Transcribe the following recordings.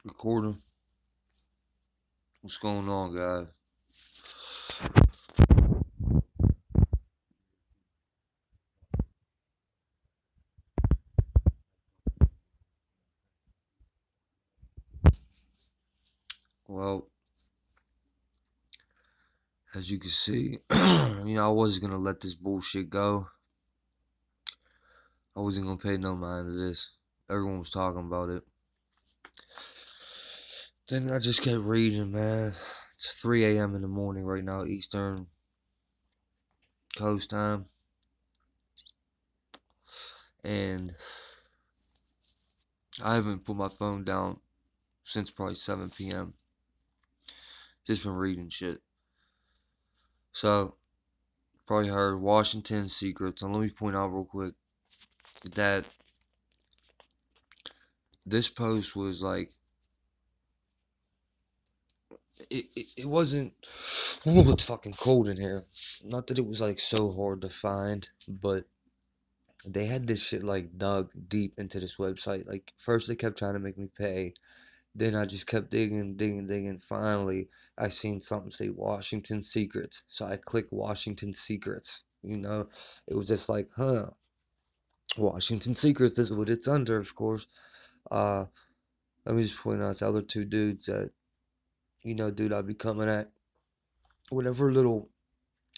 Recording. What's going on, guys? Well, as you can see, I wasn't gonna let this bullshit go. I wasn't gonna pay no mind to this. Everyone was talking about it. Then I just kept reading, man. It's 3 a.m. in the morning right now, Eastern Coast time. And I haven't put my phone down since probably 7 p.m. Just been reading shit. So, probably heard Washington secrets. And let me point out real quick that this post was like, it wasn't. Oh, it's fucking cold in here. Not that it was like so hard to find, but they had this shit like dug deep into this website. Like first they kept trying to make me pay. Then I just kept digging. Finally, I seen something say Washington Secrets. So I clicked Washington Secrets. It was just like, huh, Washington Secrets, this is what it's under, of course. Uh, Let me just point out the other two dudes that, dude, I'll be coming at. Whatever little,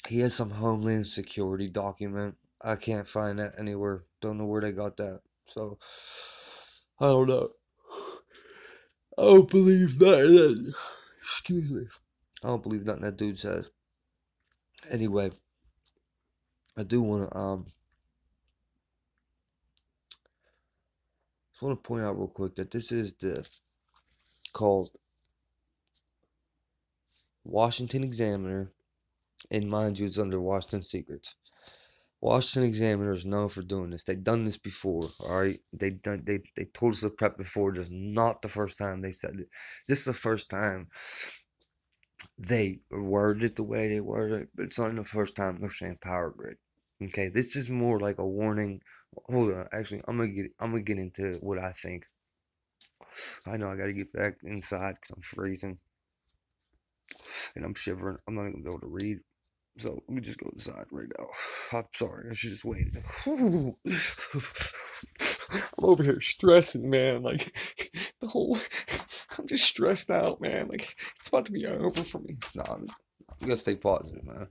he has some Homeland Security document. I can't find that anywhere. Don't know where they got that. So, I don't know. I don't believe that. Excuse me. I don't believe nothing that dude says. Anyway, I do want to just want to point out real quick that this is the called Washington Examiner, and mind you, it's under Washington Secrets. Washington Examiner is known for doing this. They've done this before, all right? They told us to prep before. This is not the first time they said it. This is the first time they worded it the way they worded it, but it's not the first time they're saying power grid. Okay, this is more like a warning. Hold on, actually, I'm gonna get into what I think. I know I gotta get back inside because I'm freezing and I'm shivering. I'm not even gonna be able to read. So let me just go inside right now. I'm sorry, I should just wait. I'm over here stressing, man. Like the whole, I'm just stressed out, man. Like it's about to be over for me. Nah, you gotta stay positive, man.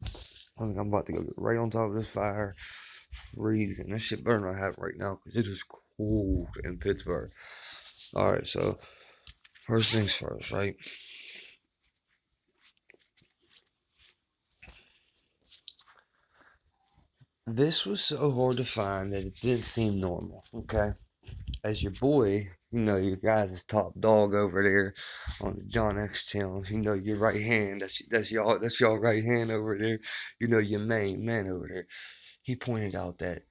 I think I'm about to go get right on top of this fire, freezing. That shit better not happen right now because it is cold in Pittsburgh. All right, so first things first, right? This was so hard to find that it didn't seem normal. Okay, as your boy, your guys' top dog over there on the John X channel. Your right hand. That's y'all right hand over there. Your main man over there. He pointed out that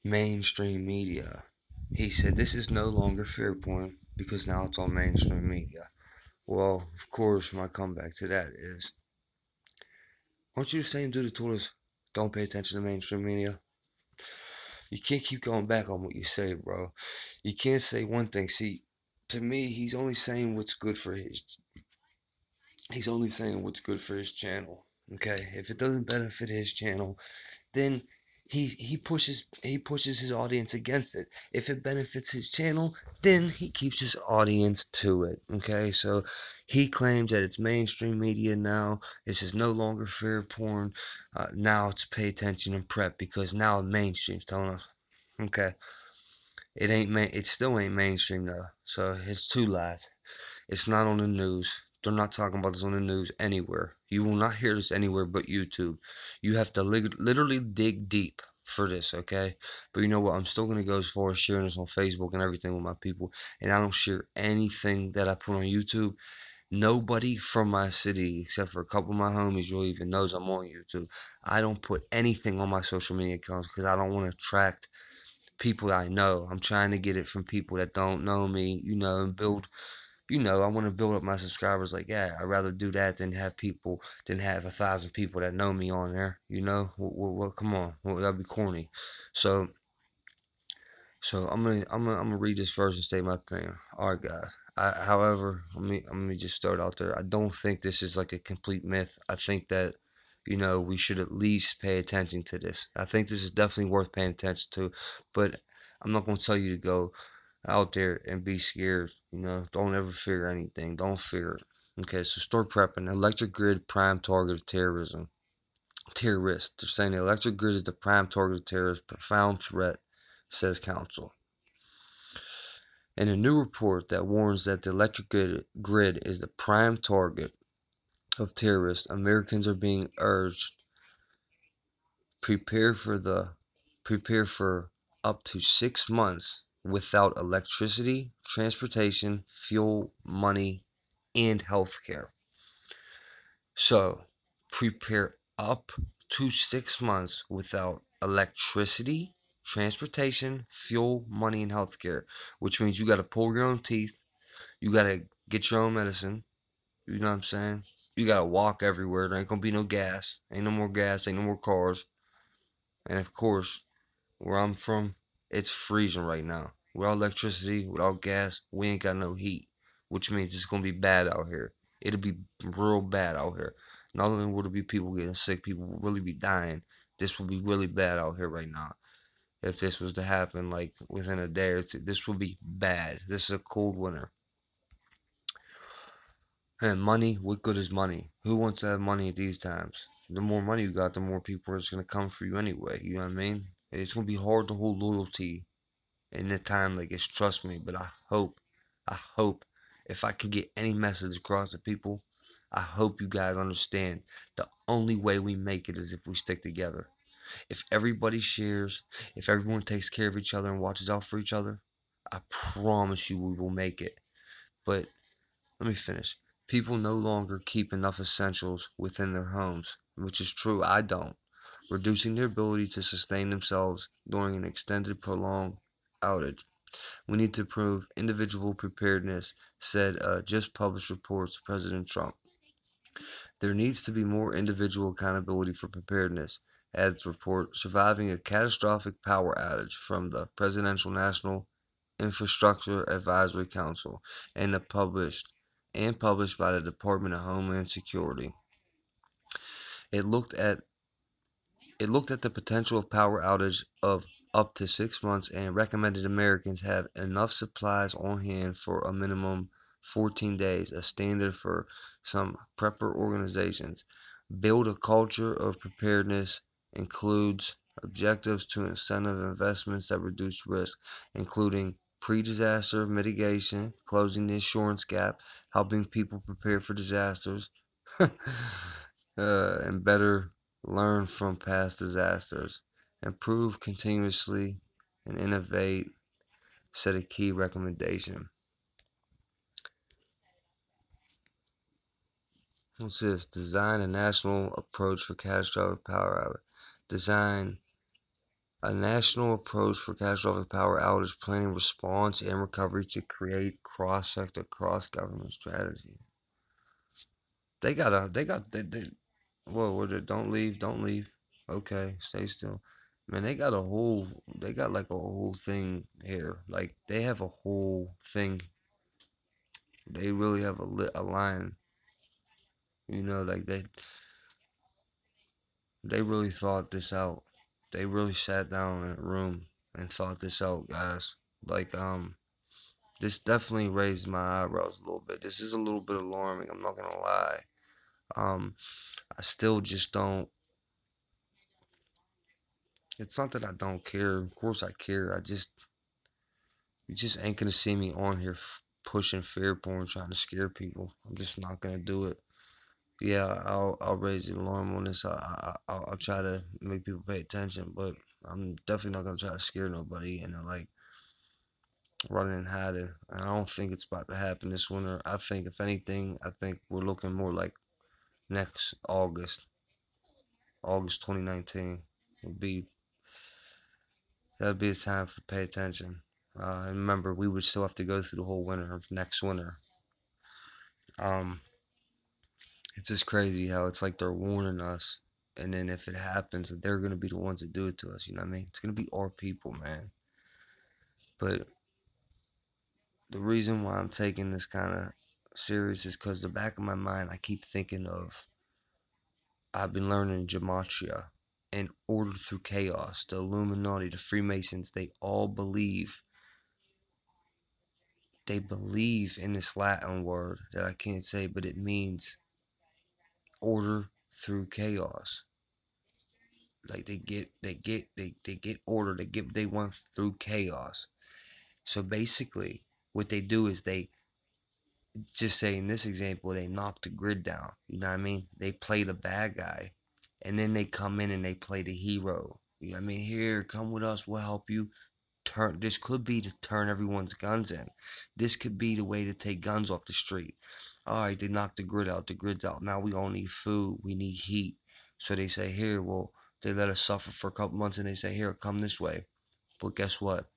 mainstream media. He said this is no longer fair point because now it's on mainstream media. Well, of course, my comeback to that is, aren't you the same dude that told us don't pay attention to mainstream media? You can't keep going back on what you say, bro. You can't say one thing. See, to me, he's only saying what's good for his channel. Okay? If it doesn't benefit his channel, then he pushes his audience against it. If it benefits his channel, then he keeps his audience to it. Okay, so he claims that it's mainstream media now. This is no longer fair porn. Now it's pay attention and prep because now mainstream's telling us. Okay, it still ain't mainstream though. So it's two lies. It's not on the news. They're not talking about this on the news anywhere. You will not hear this anywhere but YouTube. You have to literally dig deep for this, okay? But you know what? I'm still going to go as far as sharing this on Facebook and everything with my people. And I don't share anything that I put on YouTube. Nobody from my city, except for a couple of my homies, really even knows I'm on YouTube. I don't put anything on my social media accounts because I don't want to attract people that I know. I'm trying to get it from people that don't know me, and build I want to build up my subscribers. Like, yeah, I'd rather do that than have 1,000 people that know me on there. Well, come on, that'd be corny. So, So I'm gonna read this first and state my opinion. All right, guys. However, let me just start out there. I don't think this is like a complete myth. I think that we should at least pay attention to this. I think this is definitely worth paying attention to, but I'm not gonna tell you to go out there and be scared. Don't ever fear anything. Don't fear it. Okay, so start prepping. Electric grid prime target of terrorism. Terrorists. They're saying the electric grid is the prime target of terrorist profound threat, says counsel. In a new report that warns that the electric grid is the prime target of terrorists, Americans are being urged prepare for the prepare for up to 6 months without electricity, transportation, fuel, money, and health care. So, prepare up to 6 months without electricity, transportation, fuel, money, and health care, which means you got to pull your own teeth. You got to get your own medicine. You know what I'm saying? You got to walk everywhere. There ain't going to be no gas. Ain't no more gas. Ain't no more cars. And of course, where I'm from, it's freezing right now. Without electricity, without gas, we ain't got no heat, which means it's gonna be bad out here. It'll be real bad out here. Not only will there be people getting sick, people will really be dying. This will be really bad out here right now. If this was to happen like within a day or two, this would be bad. This is a cold winter. And money, what good is money? Who wants to have money at these times? The more money you got, the more people are just gonna come for you anyway. You know what I mean? It's gonna be hard to hold loyalty in the time like this. Trust me. But I hope, if I can get any message across to people, I hope you guys understand the only way we make it is if we stick together. If everybody shares, if everyone takes care of each other and watches out for each other, I promise you we will make it. But let me finish. People no longer keep enough essentials within their homes, which is true. I don't. Reducing their ability to sustain themselves during an extended, prolonged outage. We need to improve individual preparedness, said just published reports President Trump. There needs to be more individual accountability for preparedness, adds the report, surviving a catastrophic power outage from the Presidential National Infrastructure Advisory Council and published by the Department of Homeland Security. It looked at It looked at the potential of power outage of up to 6 months and recommended Americans have enough supplies on hand for a minimum 14 days, a standard for some prepper organizations. Build a culture of preparedness includes objectives to incentive investments that reduce risk, including pre-disaster mitigation, closing the insurance gap, helping people prepare for disasters, and better learn from past disasters, improve continuously, and innovate, set a key recommendation. What's this? Design a national approach for catastrophic power outage. Design a national approach for catastrophic power outage planning, response, and recovery to create cross-sector, cross-government strategy. They whoa, don't leave, don't leave. Okay, stay still. Man, they got like a whole thing here. Like, they have a whole thing. They really have a line, like they really thought this out. They really sat down in a room and thought this out, guys. Like, this definitely raised my eyebrows a little bit. This is a little bit alarming, I'm not gonna lie. Um, I still just don't It's not that I don't care. Of course I care. You just ain't gonna see me on here pushing fear porn, trying to scare people. I'm just not gonna do it. Yeah, I'll raise the alarm on this. I'll try to make people pay attention, but I'm definitely not gonna try to scare nobody and like running and hiding. And I don't think it's about to happen this winter. I think if anything, I think we're looking more like next August 2019 will be that'll be the time to pay attention. And remember, we would still have to go through the whole winter next winter. Um, it's just crazy how it's like they're warning us, and then if it happens, they're gonna be the ones that do it to us. You know what I mean? It's gonna be our people, man. But the reason why I'm taking this kind of serious is because the back of my mind, I keep thinking of I've been learning gematria and order through chaos. The Illuminati, the Freemasons, they believe in this Latin word that I can't say, but it means order through chaos. Like they get order, they get what they want through chaos. So basically, what they do is they just say in this example, they knock the grid down. You know what I mean? They play the bad guy, and then they come in and they play the hero. You know what I mean? Here, come with us. We'll help you. This could be to turn everyone's guns in. This could be the way to take guns off the street. All right, they knocked the grid out. The grid's out. Now we all need food. We need heat. So they say, here, well, they let us suffer for a couple months and they say, here, come this way. But guess what?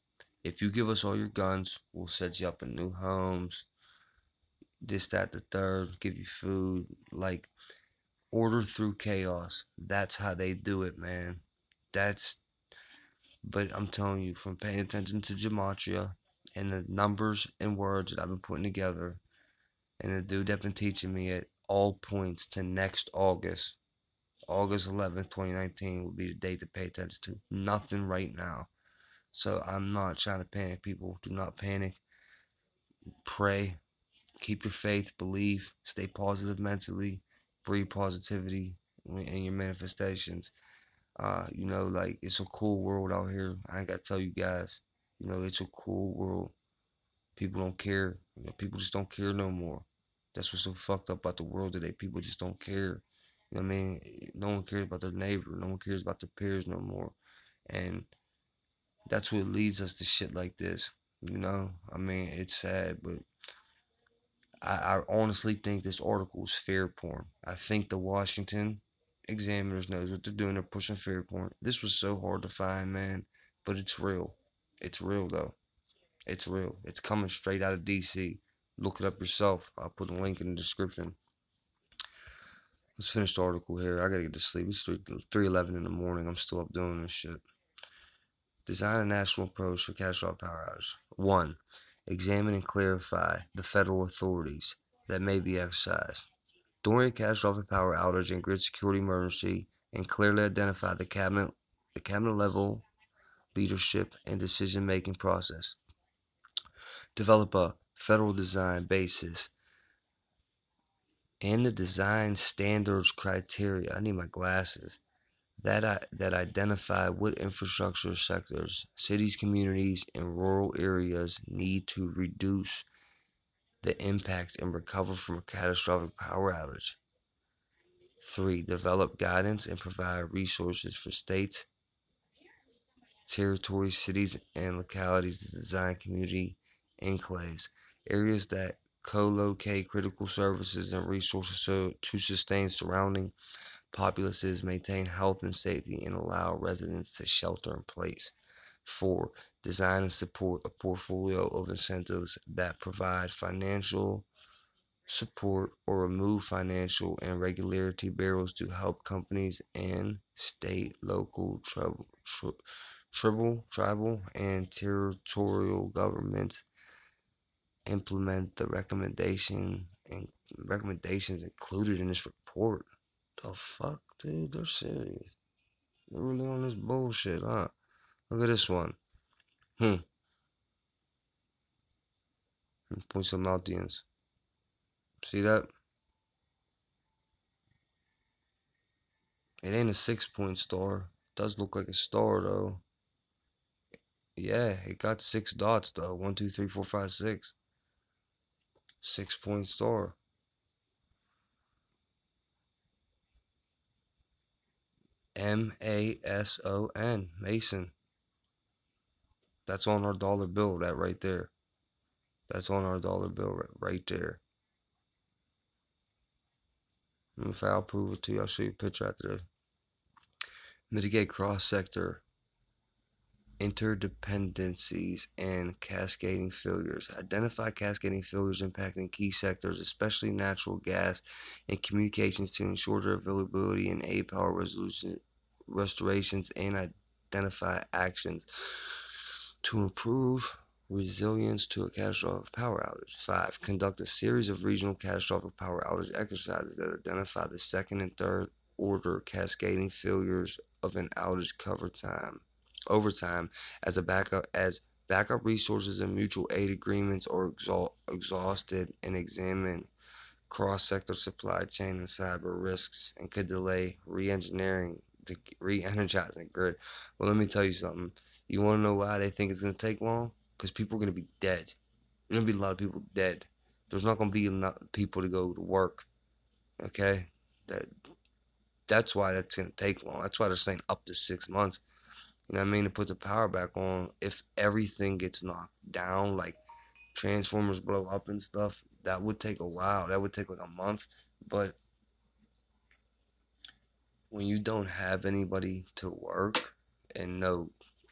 If you give us all your guns, we'll set you up in new homes, this, that, the third, give you food. Like, order through chaos. That's how they do it, man. That's But I'm telling you, from paying attention to gematria and the numbers and words that I've been putting together, and the dude that's been teaching me it, all points to next August. August 11th, 2019 will be the date to pay attention to. Nothing right now. So I'm not trying to panic people. Do not panic. Pray. Keep your faith. Believe. Stay positive mentally. Breathe positivity in your manifestations. Like it's a cool world out here. I ain't gotta tell you guys. It's a cool world. People don't care. People just don't care no more. That's what's so fucked up about the world today. People just don't care. You know what I mean? No one cares about their neighbor. No one cares about their peers no more. And that's what leads us to shit like this. I mean, it's sad, but I honestly think this article is fair porn. I think the Washington Examiners knows what they're doing. They're pushing fair porn. This was so hard to find, man, but it's real. It's real though. It's real. It's coming straight out of DC. Look it up yourself. I'll put a link in the description. Let's finish the article here. I gotta get to sleep. It's 3:11 in the morning. I'm still up doing this shit. Design a national approach for catastrophic power outage. 1. Examine and clarify the federal authorities that may be exercised during a catastrophic power outage and grid security emergency, and clearly identify the cabinet level leadership and decision making process. Develop a federal design basis and the design standards criteria. I need my glasses. That identify what infrastructure sectors, cities, communities, and rural areas need to reduce the impact and recover from a catastrophic power outage. 3. Develop guidance and provide resources for states, territories, cities, and localities to design community enclaves, areas that co-locate critical services and resources to sustain surrounding populaces, maintain health and safety, and allow residents to shelter in place. 4. Design and support a portfolio of incentives that provide financial support or remove financial and regulatory barriers to help companies and state, local, tribal, and territorial governments implement the recommendations included in this report. The fuck, dude? They're serious. They're really on this bullshit, huh? Look at this one. Point some audience. See that? It ain't a 6-point star. It does look like a star though. Yeah, it got 6 dots though. 1, 2, 3, 4, 5, 6. 6-point star. Mason. Mason. That's on our dollar bill. That right there. That's on our dollar bill right there. If I'll prove it to you, I'll show you a picture after this. Mitigate cross-sector interdependencies and cascading failures. Identify cascading failures impacting key sectors, especially natural gas and communications, to ensure their availability and aid power restorations, and identify actions to improve resilience to a catastrophic power outage. 5. Conduct a series of regional catastrophic power outage exercises that identify the second and third order cascading failures of an outage over time as backup resources and mutual aid agreements are exhausted, and examine cross-sector supply chain and cyber risks, and could delay re-energizing the grid. Well, let me tell you something. You want to know why they think it's going to take long? Because people are going to be dead. There's going to be a lot of people dead. There's not going to be enough people to go to work. Okay, that that's why that's going to take long. That's why they're saying up to 6 months. You know what I mean? To put the power back on, if everything gets knocked down, like transformers blow up and stuff, that would take a while. That would take like a month. But when you don't have anybody to work and no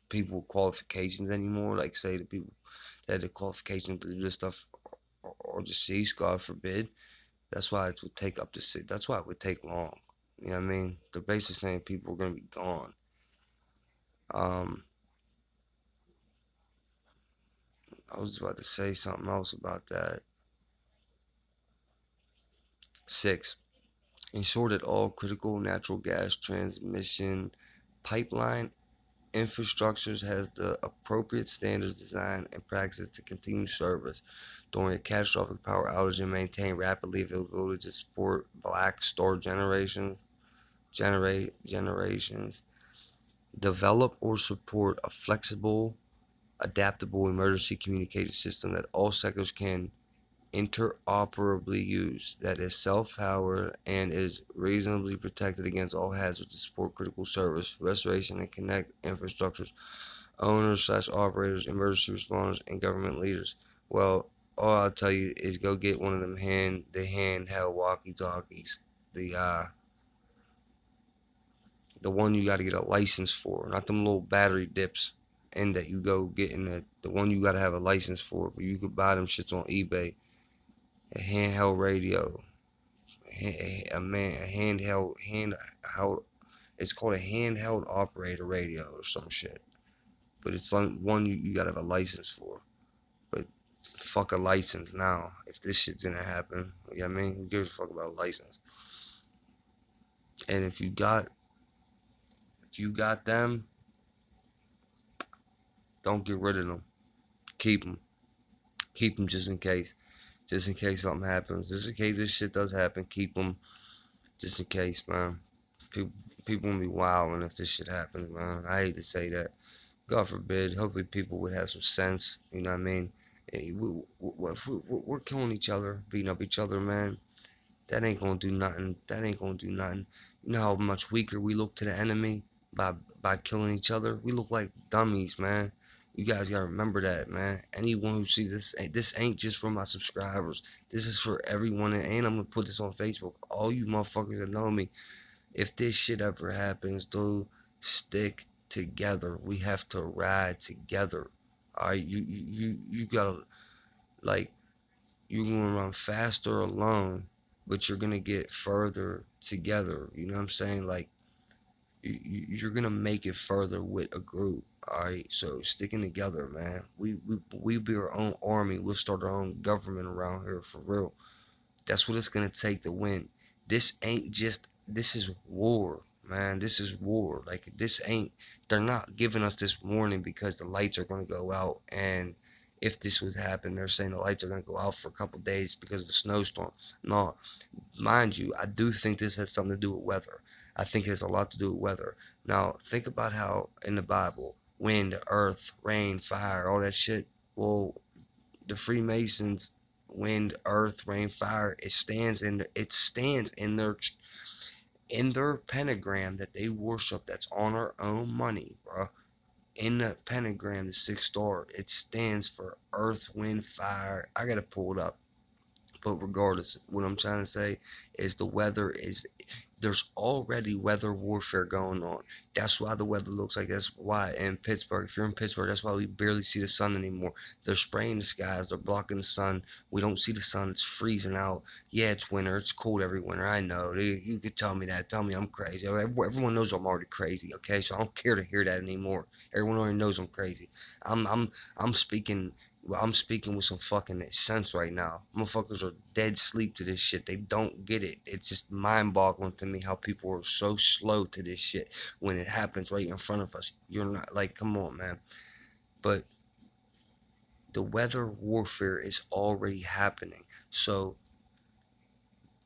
people qualifications anymore, like say the people that had the qualifications to do this stuff or deceased, God forbid, that's why it would take up to 6. That's why it would take long. You know what I mean? They're basically saying people are gonna be gone. Um, I was about to say something else about that. 6. Ensure that all critical natural gas transmission pipeline infrastructures has the appropriate standards, design, and practices to continue service during a catastrophic power outage and maintain rapidly availability to support black star generations. Develop or support a flexible, adaptable emergency communication system that all sectors can interoperably use, that is self-powered and is reasonably protected against all hazards to support critical service, restoration, and connect infrastructures, owners/operators, emergency responders, and government leaders. Well, all I'll tell you is go get one of them handheld walkie-talkies. The one you got to get a license for, not them little battery dips. And that you go get in the one you got to have a license for, but you could buy them shits on eBay. A handheld radio, a handheld. It's called a handheld operator radio or some shit. But it's like one you gotta have a license for. But fuck a license now. If this shit's gonna happen, you know what I mean? Who gives a fuck about a license? And if you got them, don't get rid of them. Keep them. Keep them just in case. Just in case something happens. Just in case this shit does happen, keep them. Just in case, man. People, people will be wilding if this shit happens, man. I hate to say that. God forbid. Hopefully, people would have some sense. You know what I mean? Hey, we're killing each other, beating up each other, man. That ain't gonna do nothing. That ain't gonna do nothing. You know how much weaker we look to the enemy by killing each other? We look like dummies, man. You guys gotta remember that, man. Anyone who sees this ain't just for my subscribers. This is for everyone, and I'm gonna put this on Facebook. All you motherfuckers that know me, if this shit ever happens, dude, stick together. We have to ride together. Alright, you gotta, like, you're gonna run faster alone, but you're gonna get further together. You know what I'm saying? Like, you're gonna make it further with a group. Alright, so sticking together, man. We be our own army. We'll start our own government around here for real. That's what it's gonna take to win. This ain't just, this is war, man. This is war. Like, this ain't, they're not giving us this warning because the lights are gonna go out. And if this would happen, they're saying the lights are gonna go out for a couple days because of the snowstorm. No, mind you, I do think this has something to do with weather. I think it has a lot to do with weather. Now, think about how in the Bible, wind, earth, rain, fire, all that shit. Well, the Freemasons, wind, earth, rain, fire, it stands in their pentagram that they worship, that's on our own money, bro. In the pentagram, the 6 star, it stands for earth, wind, fire. I gotta pull it up. But regardless, what I'm trying to say is the weather is, there's already weather warfare going on. That's why the weather looks like that's why in Pittsburgh, if you're in Pittsburgh, that's why we barely see the sun anymore. They're spraying the skies, they're blocking the sun. We don't see the sun, it's freezing out. Yeah, it's winter, it's cold every winter. I know. You could tell me that. Tell me I'm crazy. Everyone knows I'm already crazy, okay? So I don't care to hear that anymore. Everyone already knows I'm crazy. I'm speaking Well, I'm speaking with some fucking sense right now. Motherfuckers are dead sleep to this shit. They don't get it. It's just mind-boggling to me how people are so slow to this shit when it happens right in front of us. You're not like, come on, man. But the weather warfare is already happening. So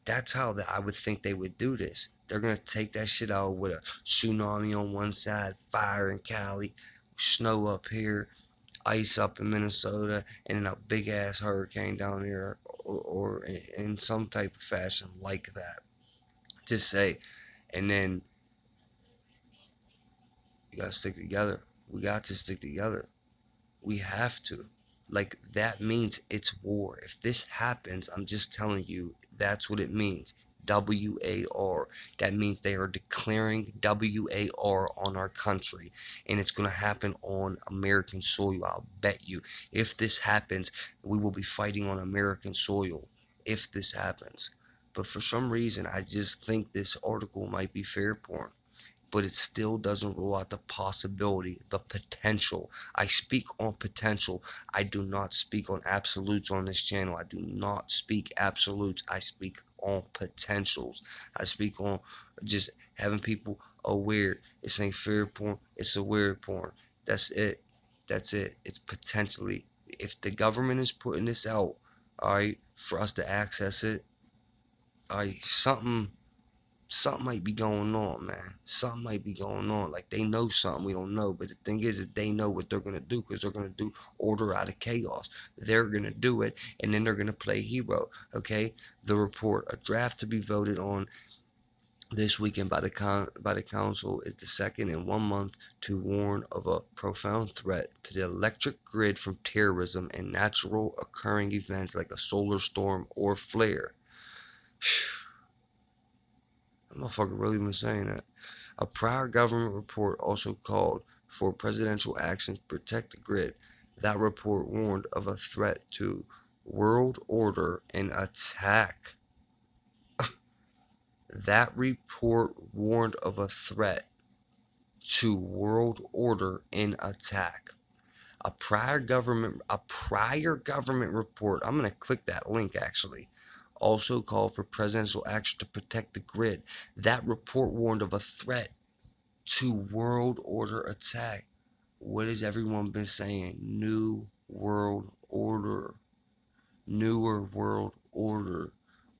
that's how I would think they would do this. They're gonna take that shit out with a tsunami on one side, fire in Cali, snow up here, ice up in Minnesota, and then a big ass hurricane down here, or in some type of fashion like that. Just say, and then we gotta stick together. We got to stick together. We have to. Like, that means it's war. If this happens, I'm just telling you, that's what it means. WAR. That means they are declaring WAR on our country, and it's going to happen on American soil. I'll bet you. If this happens, we will be fighting on American soil. If this happens. But for some reason, I just think this article might be fair porn, but it still doesn't rule out the possibility, the potential. I speak on potential. I do not speak on absolutes on this channel. I do not speak absolutes. I speak on potentials. I speak on just having people aware. It's ain't fair porn. It's aware porn. That's it. That's it. It's potentially. If the government is putting this out, all right, for us to access it, all right, something might be going on, man. Something might be going on. Like, they know something we don't know. But the thing is they know what they're going to do, because they're going to do order out of chaos. They're going to do it, and then they're going to play hero. Okay? The report, a draft to be voted on this weekend by the council, is the second in 1 month to warn of a profound threat to the electric grid from terrorism and natural occurring events like a solar storm or flare. That motherfucker really been saying that. A prior government report also called for presidential action to protect the grid. That report warned of a threat to world order and attack. That report warned of a threat to world order and attack. A prior government report, I'm going to click that link actually, also called for presidential action to protect the grid. That report warned of a threat to world order attack. What has everyone been saying? New world order. Newer world order.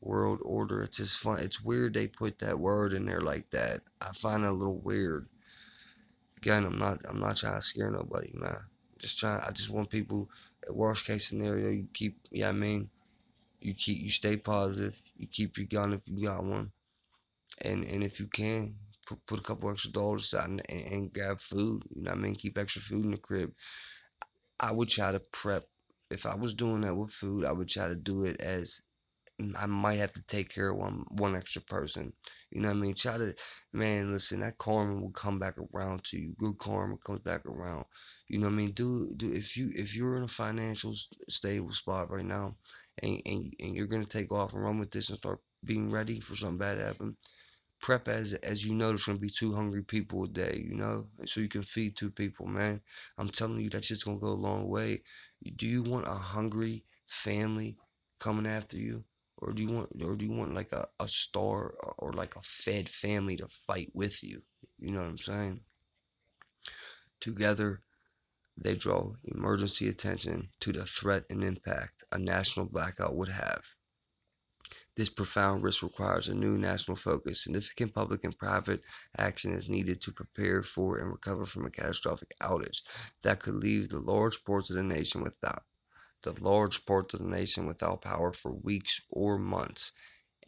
World order. It's just fun. It's weird they put that word in there like that. I find it a little weird. Again, I'm not trying to scare nobody, man. I just want people, at worst case scenario, you keep, yeah, I mean, you stay positive, you keep your gun if you got one, and if you can, put a couple extra dollars aside and grab food, you know what I mean, keep extra food in the crib. I would try to prep. If I was doing that with food, I would try to do it as I might have to take care of one extra person. You know what I mean? Try to, man, listen, that karma will come back around to you. Good karma comes back around. You know what I mean? Do if you're in a financial stable spot right now, and you're gonna take off and run with this and start being ready for something bad to happen, prep as you know there's gonna be 2 hungry people a day, you know, so you can feed 2 people, man. I'm telling you, that shit's gonna go a long way. Do you want a hungry family coming after you, or do you want like a star, or like a fed family to fight with you? You know what I'm saying? Together they draw emergency attention to the threat and impact a national blackout would have. This profound risk requires a new national focus. Significant public and private action is needed to prepare for and recover from a catastrophic outage that could leave the large parts of the nation without power for weeks or months,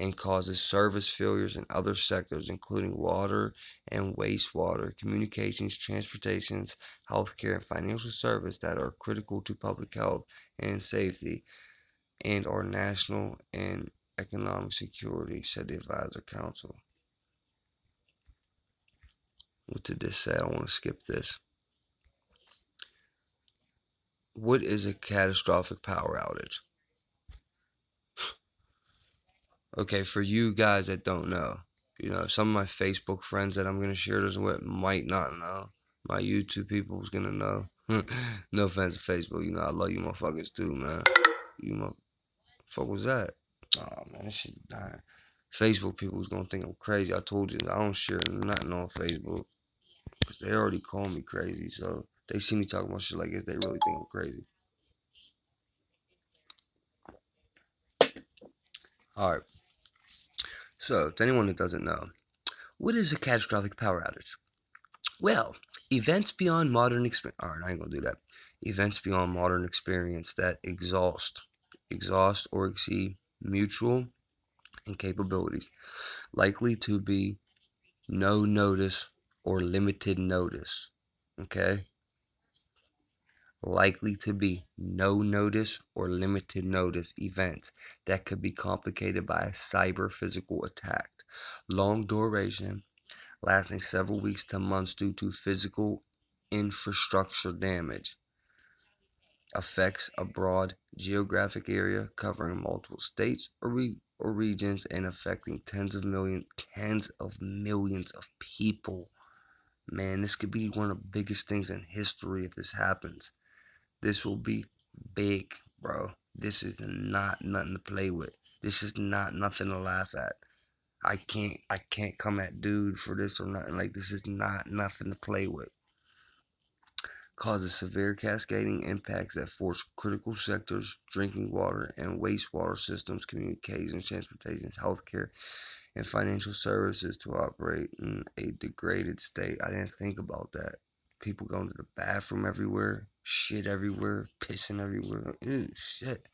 and causes service failures in other sectors, including water and wastewater, communications, transportations, healthcare, and financial service that are critical to public health and safety and our national and economic security, said the advisor council. What did this say? I want to skip this. What is a catastrophic power outage? Okay, for you guys that don't know, some of my Facebook friends that I'm going to share this with might not know. My YouTube people is going to know. No offense to Facebook, I love you motherfuckers too, man. You motherfucker was that? Oh man, this shit dying. Facebook people was gonna think I'm crazy. I told you I don't share nothing on Facebook because they already call me crazy. So they see me talking about shit like this, they really think I'm crazy. All right. So to anyone that doesn't know, what is a catastrophic power outage? Well, events beyond modern experience. All right, I ain't gonna do that. Events beyond modern experience that exhaust or exceed mutual incapabilities, likely to be no notice or limited notice. Okay? Likely to be no notice or limited notice events that could be complicated by a cyber physical attack. Long duration, lasting several weeks to months due to physical infrastructure damage. Affects a broad geographic area covering multiple states or regions and affecting tens of millions of people. Man, this could be one of the biggest things in history if this happens. This will be big, bro. This is not nothing to play with. This is not nothing to laugh at. I can't come at dude for this or nothing. Like, this is not nothing to play with. Causes severe cascading impacts that force critical sectors, drinking water and wastewater systems, communications, transportation, healthcare, and financial services to operate in a degraded state. I didn't think about that. People going to the bathroom everywhere, shit everywhere, pissing everywhere. Ew, shit.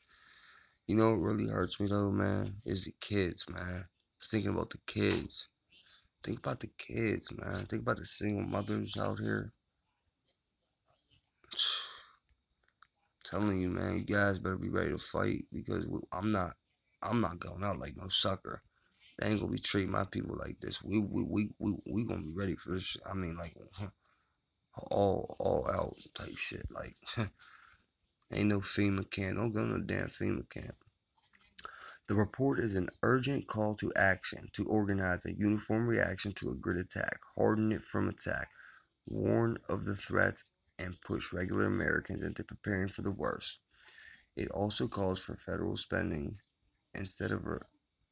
You know what really hurts me though, man, is the kids, man. Thinking about the kids. Think about the kids, man. Think about the single mothers out here. Telling you, man, you guys better be ready to fight because I'm not going out like no sucker. They ain't gonna be treating my people like this. We gonna be ready for this shit. I mean, like, all out type shit. Like, ain't no FEMA camp. Don't go no damn FEMA camp. The report is an urgent call to action to organize a uniform reaction to a grid attack, harden it from attack, warn of the threats, and push regular Americans into preparing for the worst. It also calls for federal spending instead of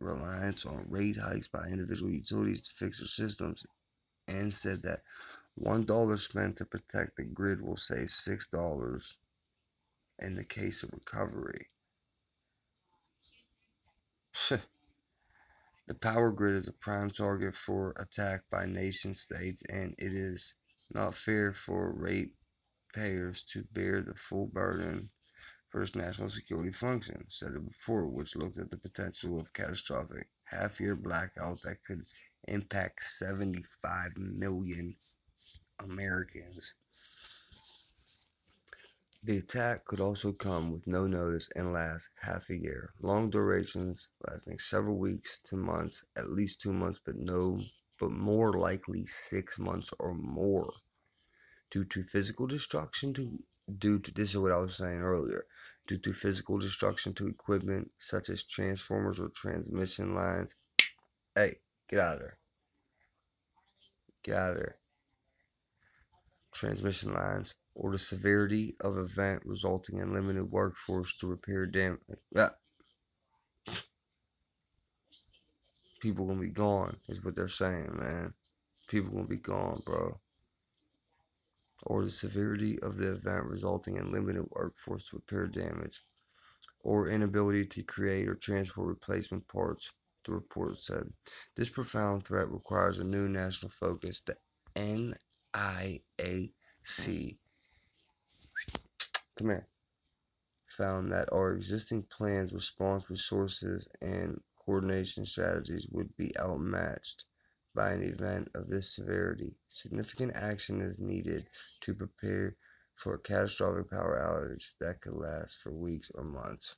reliance on rate hikes by individual utilities to fix their systems, and said that $1 spent to protect the grid will save $6 in the case of recovery. The power grid is a prime target for attack by nation states, and it is not fair for ratepayers to bear the full burden for its national security function, said the report, which looked at the potential of catastrophic half-year blackout that could impact 75 million Americans. The attack could also come with no notice and last half a year. Long durations lasting several weeks to months, at least 2 months, but more likely 6 months or more, due to physical destruction due to this is what I was saying earlier, due to physical destruction to equipment such as transformers or transmission lines. Hey, get out of there. Get out of there. Transmission lines, or the severity of event resulting in limited workforce to repair damage. Yeah, people gonna be gone, is what they're saying, man. People gonna be gone, bro. Or the severity of the event resulting in limited workforce to repair damage, or inability to create or transport replacement parts, the report said. This profound threat requires a new national focus. The NIAC, come here, found that our existing plans, response resources, and coordination strategies would be outmatched by an event of this severity. Significant action is needed to prepare for a catastrophic power outage that could last for weeks or months.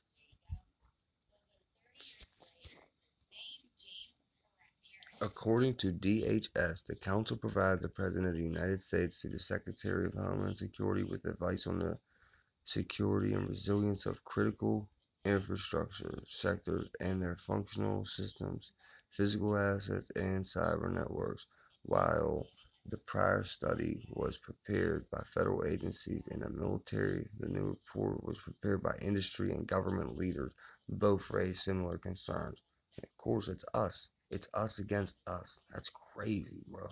According to DHS, the Council provides the President of the United States to the Secretary of Homeland Security with advice on the security and resilience of critical infrastructure sectors and their functional systems, physical assets, and cyber networks, while The prior study was prepared by federal agencies and the military. The new report was prepared by industry and government leaders. Both raised similar concerns. And of course, it's us. It's us against us. That's crazy, bro.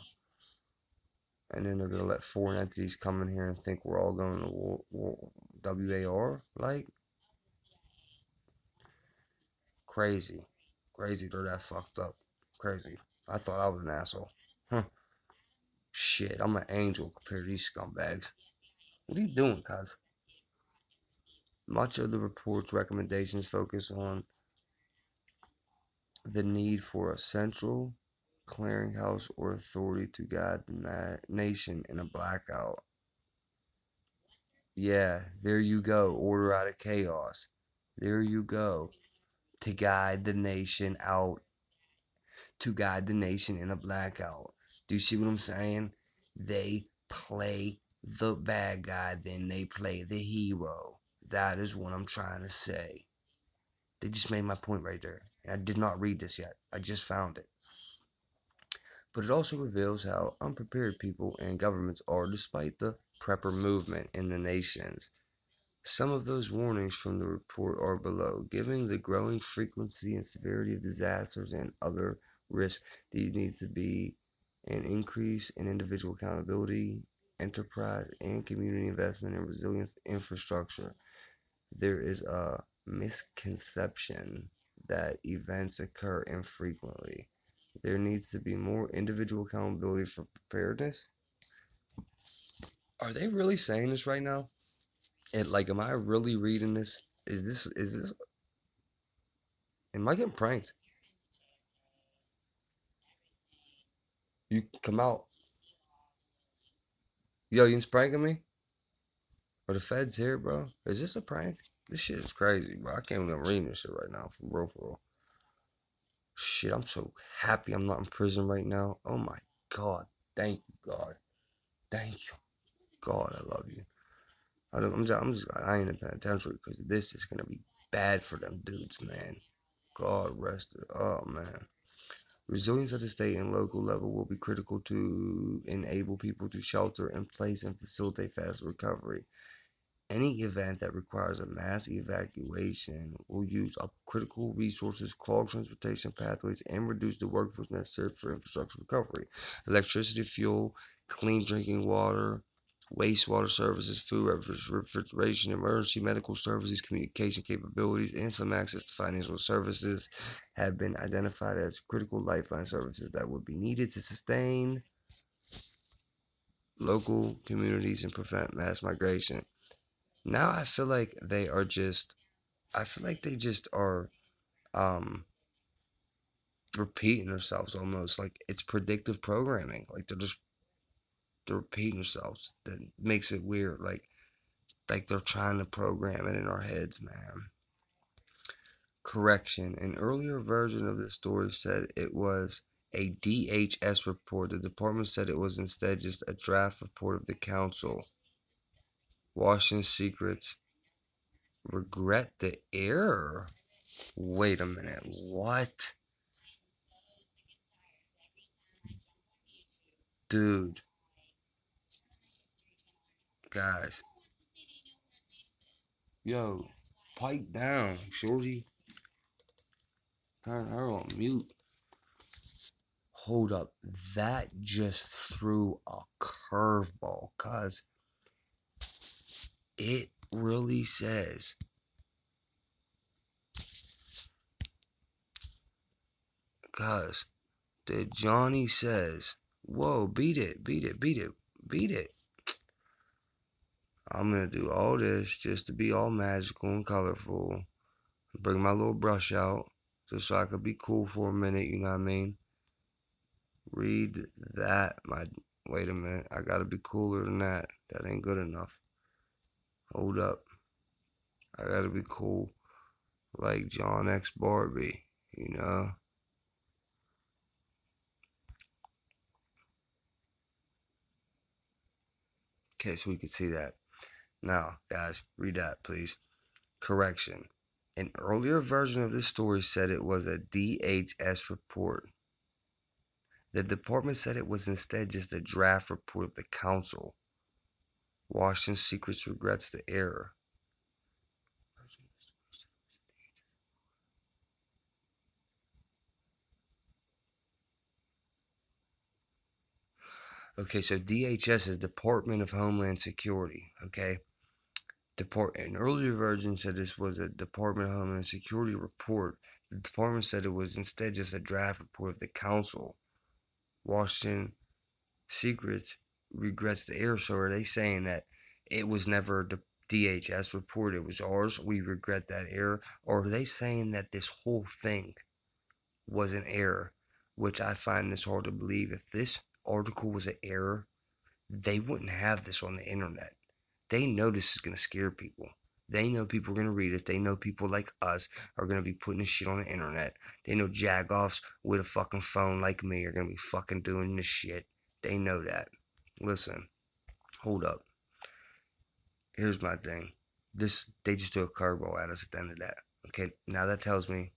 And then they're gonna let foreign entities come in here and think we're all going to WAR? Like, crazy. Crazy, they're that fucked up. Crazy. I thought I was an asshole. Huh. Shit, I'm an angel compared to these scumbags. What are you doing, cuz? Much of the report's recommendations focus on the need for a central clearinghouse or authority to guide the nation in a blackout. Yeah, there you go. Order out of chaos. There you go. To guide the nation out, to guide the nation in a blackout. Do you see what I'm saying? They play the bad guy, then they play the hero. That is what I'm trying to say. They just made my point right there. And I did not read this yet. I just found it. But it also reveals how unprepared people and governments are despite the prepper movement in the nations. Some of those warnings from the report are below. Given the growing frequency and severity of disasters and other risks, there needs to be an increase in individual accountability, enterprise, and community investment in resilience infrastructure. There is a misconception that events occur infrequently. There needs to be more individual accountability for preparedness. Are they really saying this right now? And like, am I really reading this? Is this? Am I getting pranked? You come out. Yo, you pranking me? Are the feds here, bro? Is this a prank? This shit is crazy, bro. I can't even read this shit right now, for real, for real. Shit, I'm so happy I'm not in prison right now. Oh my God. Thank you, God. Thank you. God, I love you. I ain't in penitentiary because this is gonna be bad for them dudes, man. God rest it. Oh man. Resilience at the state and local level will be critical to enable people to shelter in place and facilitate faster recovery. Any event that requires a mass evacuation will use up critical resources, clog transportation pathways, and reduce the workforce necessary for infrastructure recovery. Electricity, fuel, clean drinking water, wastewater services, food, refrigeration, emergency medical services, communication capabilities, and some access to financial services have been identified as critical lifeline services that would be needed to sustain local communities and prevent mass migration. Now I feel like they just are um repeating themselves almost like it's predictive programming. Like they're repeating themselves. That makes it weird. Like they're trying to program it in our heads, man. Correction. An earlier version of the story said it was a DHS report. The department said it was instead just a draft report of the council. Washington secrets regret the error. Wait a minute. What? Dude, guys. Yo, pipe down, shorty. Turn her on mute. Hold up. That just threw a curveball, cuz it really says, cuz the Johnny says, whoa, beat it, beat it, beat it, beat it. I'm gonna do all this just to be all magical and colorful. Bring my little brush out just so I could be cool for a minute, you know what I mean? Read that, my. Wait a minute, I gotta be cooler than that. That ain't good enough. Hold up. I gotta be cool like John X Barbie, you know? Okay, so we can see that. Now, guys, read that, please. Correction. An earlier version of this story said it was a DHS report. The department said it was instead just a draft report of the council. Washington Secrets regrets the error. Okay, so DHS is Department of Homeland Security. Okay, an earlier version said this was a Department of Homeland Security report. The department said it was instead just a draft report of the council. Washington Secrets regrets the error. So are they saying that it was never the DHS report, it was ours? We regret that error. Or are they saying that this whole thing was an error? Which I find this hard to believe. If this article was an error, they wouldn't have this on the internet. They know this is going to scare people. They know people are going to read this. They know people like us are going to be putting this shit on the internet. They know jagoffs with a fucking phone like me are going to be fucking doing this shit. They know that. Listen, hold up. Here's my thing. They just threw a curveball at us at the end of that. Okay, now that tells me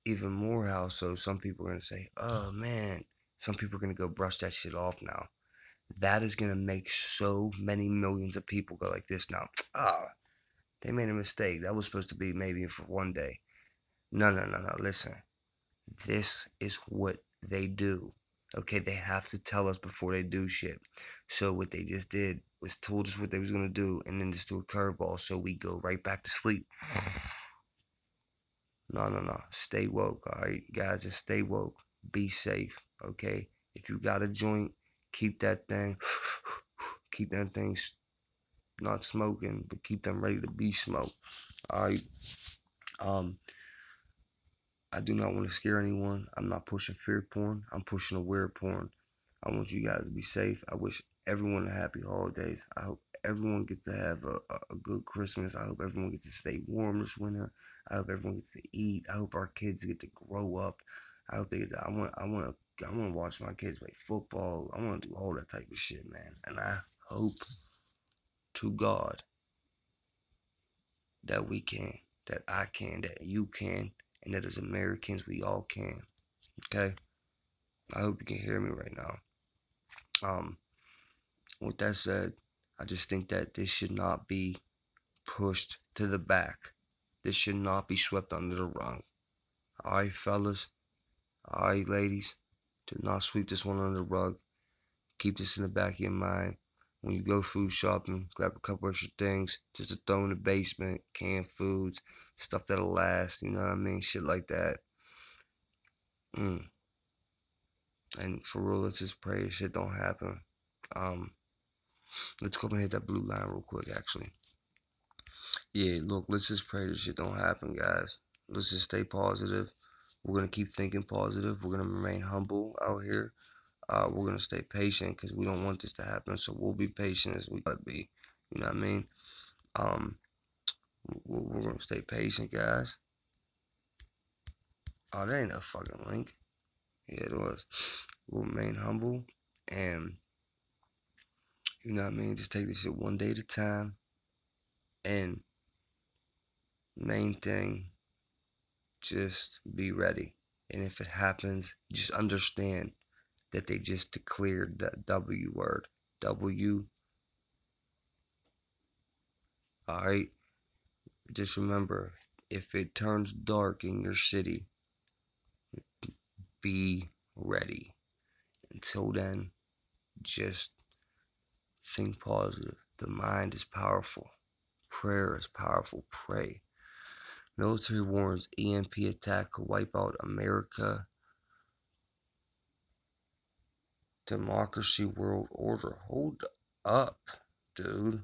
even more how so some people are going to say, oh man, some people are going to go brush that shit off now. That is going to make so many millions of people go like this now. Ah, they made a mistake. That was supposed to be maybe for one day. No, no, no, no. Listen, this is what they do. Okay, they have to tell us before they do shit. So what they just did was told us what they was gonna do, and then just threw a curveball, so we go right back to sleep. No, no, no. Stay woke, all right, guys. Just stay woke. Be safe, okay. If you got a joint, keep that thing, keep that thing not smoking, but keep them ready to be smoked. All right. Um, I do not want to scare anyone. I'm not pushing fear porn. I'm pushing aware porn. I want you guys to be safe. I wish everyone a happy holidays. I hope everyone gets to have a good Christmas. I hope everyone gets to stay warm this winter. I hope everyone gets to eat. I hope our kids get to grow up. I hope they get to, I want to watch my kids play football. I want to do all that type of shit, man. And I hope to God that we can, that I can, that you can, and that as Americans we all can. Okay? I hope you can hear me right now. Um, with that said, I just think that this should not be pushed to the back. This should not be swept under the rug. Alright, fellas. Alright, ladies. Do not sweep this one under the rug. Keep this in the back of your mind. When you go food shopping, grab a couple extra things just to throw in the basement, canned foods, stuff that'll last, you know what I mean? Shit like that. And for real, let's just pray this shit don't happen. Um, let's go and hit that blue line real quick, actually. Yeah, look, let's just pray this shit don't happen, guys. Let's just stay positive. We're gonna keep thinking positive. We're gonna remain humble out here. We're gonna stay patient because we don't want this to happen. So we'll be patient as we gotta be. You know what I mean? Um, we're gonna stay patient, guys. Oh, that ain't a fucking link. Yeah, it was. We'll remain humble and you know what I mean. Just take this shit one day at a time. And main thing, just be ready. And if it happens, just understand that they just declared that W word. W. Alright? Just remember, if it turns dark in your city, be ready. Until then, just think positive. The mind is powerful. Prayer is powerful. Pray. Military warns EMP attack could wipe out America. Democracy world order. Hold up, dude.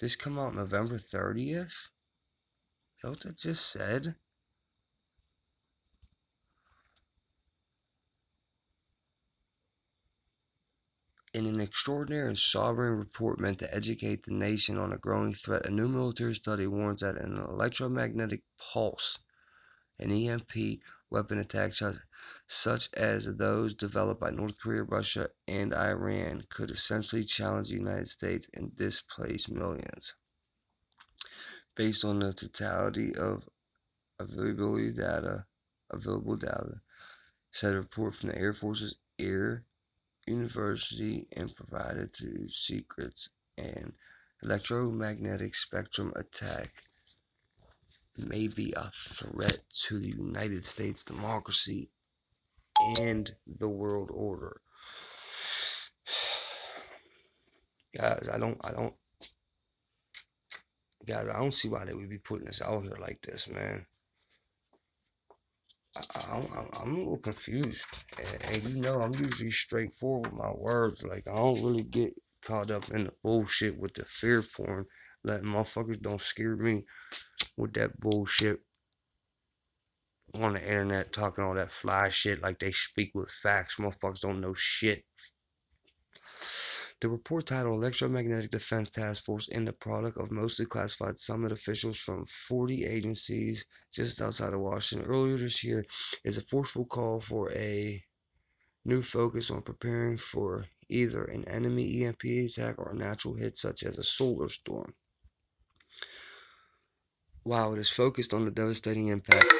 This come out November 30th? Is that what that just said? In an extraordinary and sovereign report meant to educate the nation on a growing threat, a new military study warns that an electromagnetic pulse, an EMP weapon attack such as those developed by North Korea, Russia, and Iran could essentially challenge the United States and displace millions. Based on the totality of available data, said a report from the Air Force's Air University and provided to secrets and electromagnetic spectrum attack may be a threat to the United States democracy and the world order. Guys, guys, I don't see why they would be putting this out here like this, man. I'm a little confused, and you know I'm usually straightforward with my words. Like I don't really get caught up in the bullshit with the fear porn. Letting motherfuckers don't scare me with that bullshit on the internet, talking all that fly shit like they speak with facts. Motherfuckers don't know shit. The report titled Electromagnetic Defense Task Force and the product of mostly classified summit officials from 40 agencies just outside of Washington earlier this year is a forceful call for a new focus on preparing for either an enemy EMP attack or a natural hit such as a solar storm. While it is focused on the devastating impact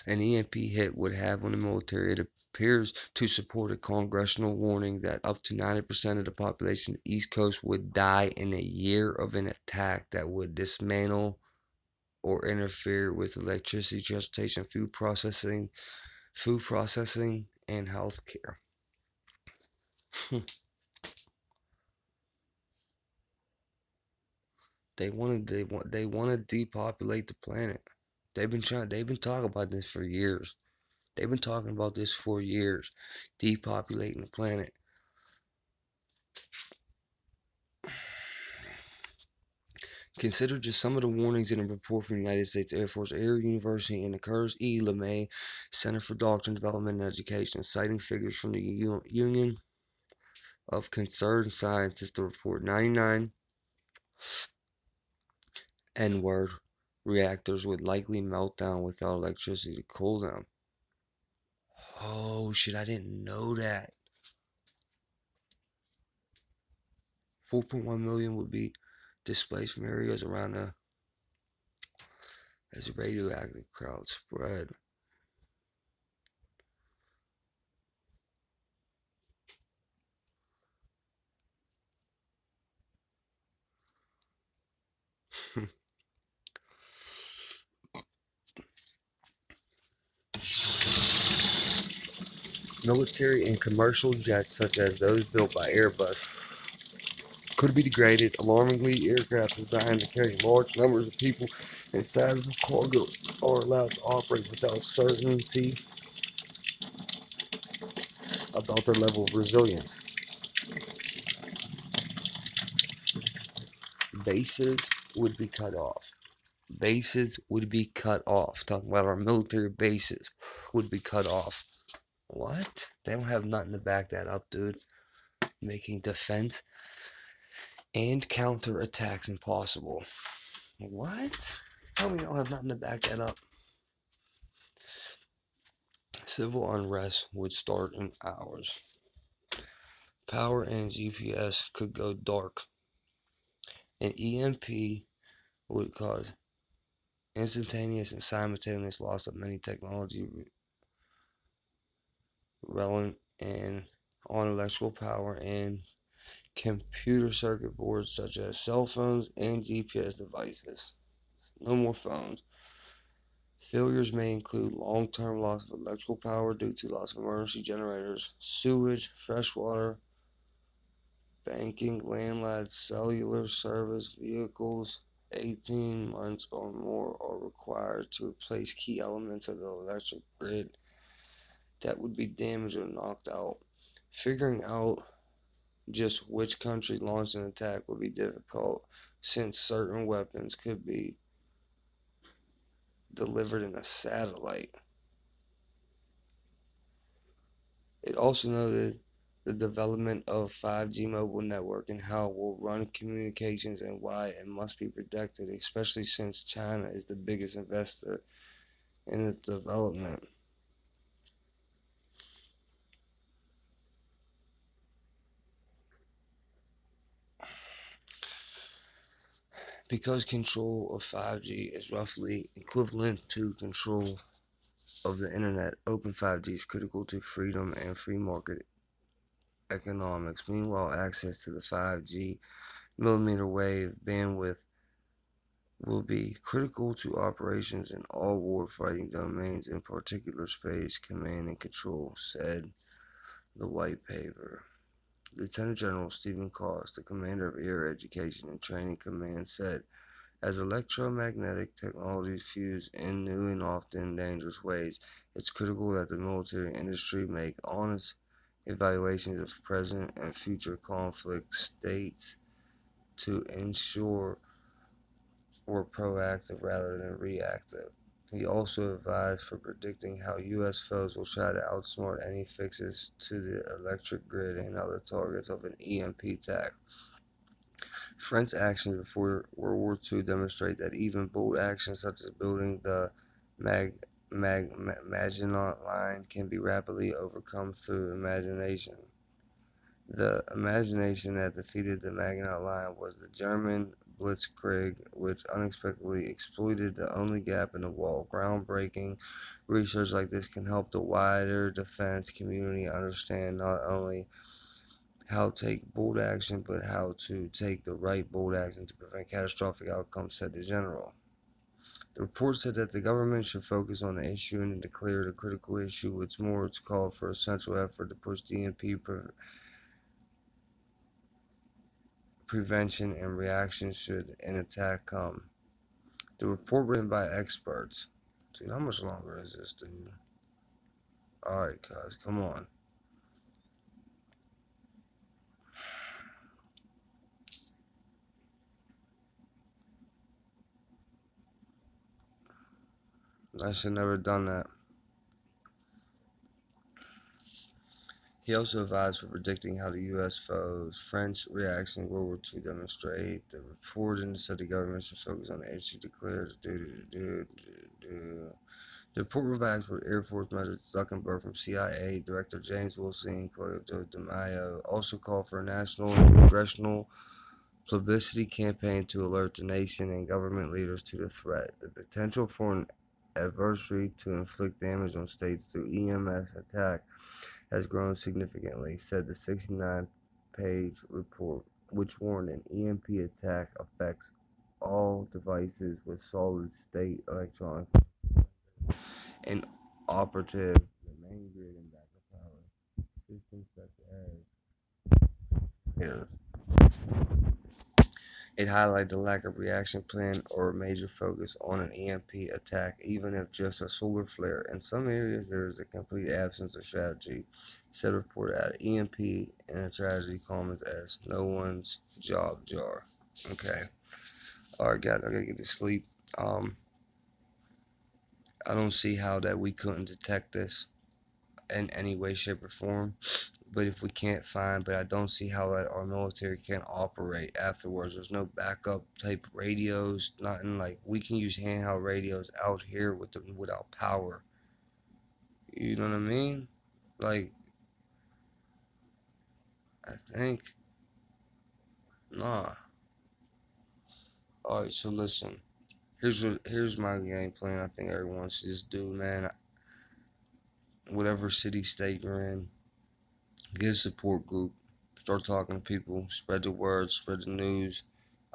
an EMP hit would have on the military, it appears to support a congressional warning that up to 90% of the population of the East Coast would die in a year of an attack that would dismantle or interfere with electricity, transportation, food processing, and healthcare. They want to depopulate the planet. They've been talking about this for years. They've been talking about this for years, depopulating the planet. Consider just some of the warnings in a report from the United States Air Force Air University and the Curtis E. LeMay Center for Doctrine, Development, and Education, citing figures from the Union of Concerned Scientists. The report 99 N-word reactors would likely melt down without electricity to cool them. Oh shit, I didn't know that. 4.1 million would be displaced from areas around the as the radioactive cloud spread. Military and commercial jets, such as those built by Airbus, could be degraded. Alarmingly, aircraft designed to carry large numbers of people and sizable cargo are allowed to operate without certainty about their level of resilience. Bases would be cut off. Bases would be cut off. Talking about our military bases would be cut off. What? They don't have nothing to back that up, dude. Making defense and counter attacks impossible. What? Tell me you don't have nothing to back that up. Civil unrest would start in hours. Power and GPS could go dark. An EMP would cause instantaneous and simultaneous loss of many technology relevant and on electrical power and computer circuit boards such as cell phones and GPS devices. No more phones. Failures may include long-term loss of electrical power due to loss of emergency generators, sewage, fresh water, banking, landline, cellular service, vehicles. 18 months or more are required to replace key elements of the electric grid that would be damaged or knocked out. Figuring out just which country launched an attack would be difficult since certain weapons could be delivered in a satellite. It also noted the development of 5G mobile network and how it will run communications and why it must be protected, especially since China is the biggest investor in its development. Because control of 5G is roughly equivalent to control of the internet. Open 5G is critical to freedom and free market economics. Meanwhile, access to the 5G millimeter wave bandwidth will be critical to operations in all warfighting domains, in particular space command and control, said the white paper. Lieutenant General Stephen Cost, the commander of Air Education and Training Command, said, as electromagnetic technologies fuse in new and often dangerous ways, it's critical that the military industry make honest evaluations of present and future conflict states to ensure we're proactive rather than reactive. He also advised for predicting how U.S. foes will try to outsmart any fixes to the electric grid and other targets of an EMP attack. French actions before World War II demonstrate that even bold actions such as building the Maginot Line can be rapidly overcome through imagination. The imagination that defeated the Maginot Line was the German Blitzkrieg, which unexpectedly exploited the only gap in the wall. Groundbreaking research like this can help the wider defense community understand not only how to take bold action, but how to take the right bold action to prevent catastrophic outcomes, said the general. The report said that the government should focus on the issue and declare the critical issue. What's more, it's called for a central effort to push DMP prevention and reaction should an attack come. The report written by experts. Dude, how much longer is this, dude? Alright, guys, come on. I should never have done that. He also advised for predicting how the U.S. foes French reaction to World War II demonstrate. The report said the government should focus on the issue declared. The report provides for Air Force Major Zuckerberg from CIA Director James Wilson and Claudio De Maio also called for a national and congressional publicity campaign to alert the nation and government leaders to the threat. The potential for an adversary to inflict damage on states through EMS attack has grown significantly, said the 69-page report, which warned an EMP attack affects all devices with solid-state electronics and operative the main grid and backup power systems such as air. It highlighted the lack of reaction plan or a major focus on an EMP attack, even if just a solar flare. In some areas, there is a complete absence of strategy, said report at EMP and a tragedy comments as no one's job jar. Okay. Alright, guys, I gotta get to sleep. I don't see how that we couldn't detect this in any way, shape, or form. But if we can't find, but I don't see how that our military can operate afterwards. There's no backup type radios, nothing like we can use handheld radios out here with them without power. You know what I mean? Like I think nah. All right, so listen. Here's my game plan. I think everyone should just do, man. Whatever city, state you're in, get a support group. Start talking to people. Spread the word. Spread the news.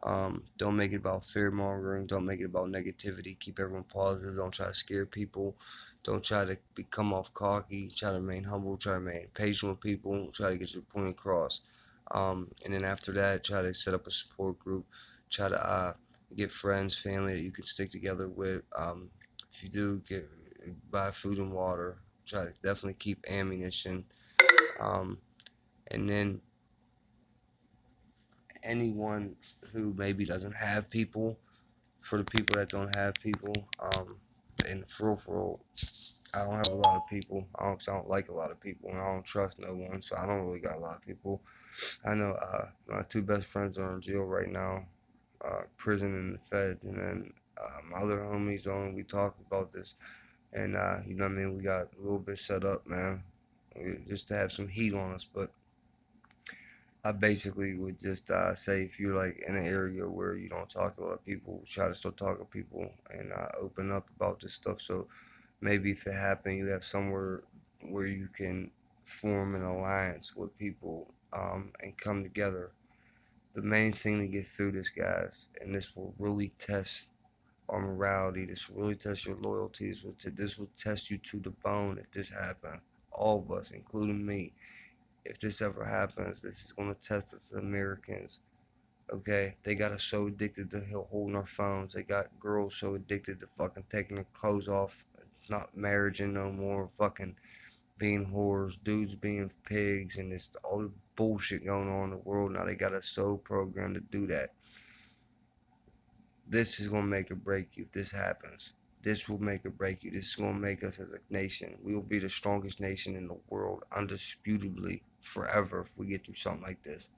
Don't make it about fear mongering. Don't make it about negativity. Keep everyone positive. Don't try to scare people. Don't try to come off cocky. Try to remain humble. Try to remain patient with people. Try to get your point across. And then after that, try to set up a support group. Try to get friends, family that you can stick together with. If you do, buy food and water. Try to definitely keep ammunition. Um, and then anyone who maybe doesn't have people, for the people that don't have people, and for real, I don't have a lot of people. I don't like a lot of people, and I don't trust no one, so I don't really got a lot of people. I know my two best friends are in jail right now, prison and the feds, and then my other homies on. We talked about this, and you know what I mean. We got a little bit set up, man, just to have some heat on us, but I basically would just say if you're like in an area where you don't talk to a lot of people, try to start talking to people and open up about this stuff so Maybe if it happened, you have somewhere where you can form an alliance with people and come together. The main thing to get through this, guys, and this will really test our morality. This will really test your loyalty. This will test you to the bone if this happens. All of us, including me. If this ever happens, this is going to test us as Americans. Okay, they got us so addicted to holding our phones. They got girls so addicted to fucking taking their clothes off, not marrying no more, fucking being whores, dudes being pigs, and it's all the bullshit going on in the world now. They got us so programmed to do that. This is gonna make or break you if this happens. This will make or break you. This is gonna make us as a nation. We will be the strongest nation in the world, undisputably, forever if we get through something like this.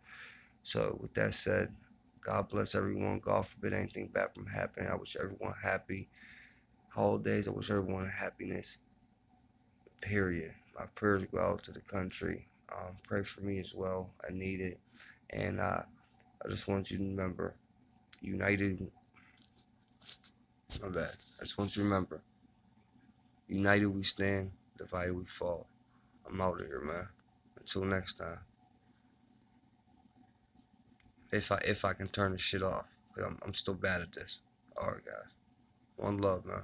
So, with that said, God bless everyone. God forbid anything bad from happening. I wish everyone happy holidays. I wish everyone happiness. Period. My prayers go out to the country. Pray for me as well. I need it. And I just want you to remember, united. My bad. I just want you to remember, united we stand, divided we fall. I'm out of here, man. Until next time. If I can turn this shit off, 'cause I'm still bad at this. All right, guys. One love, man.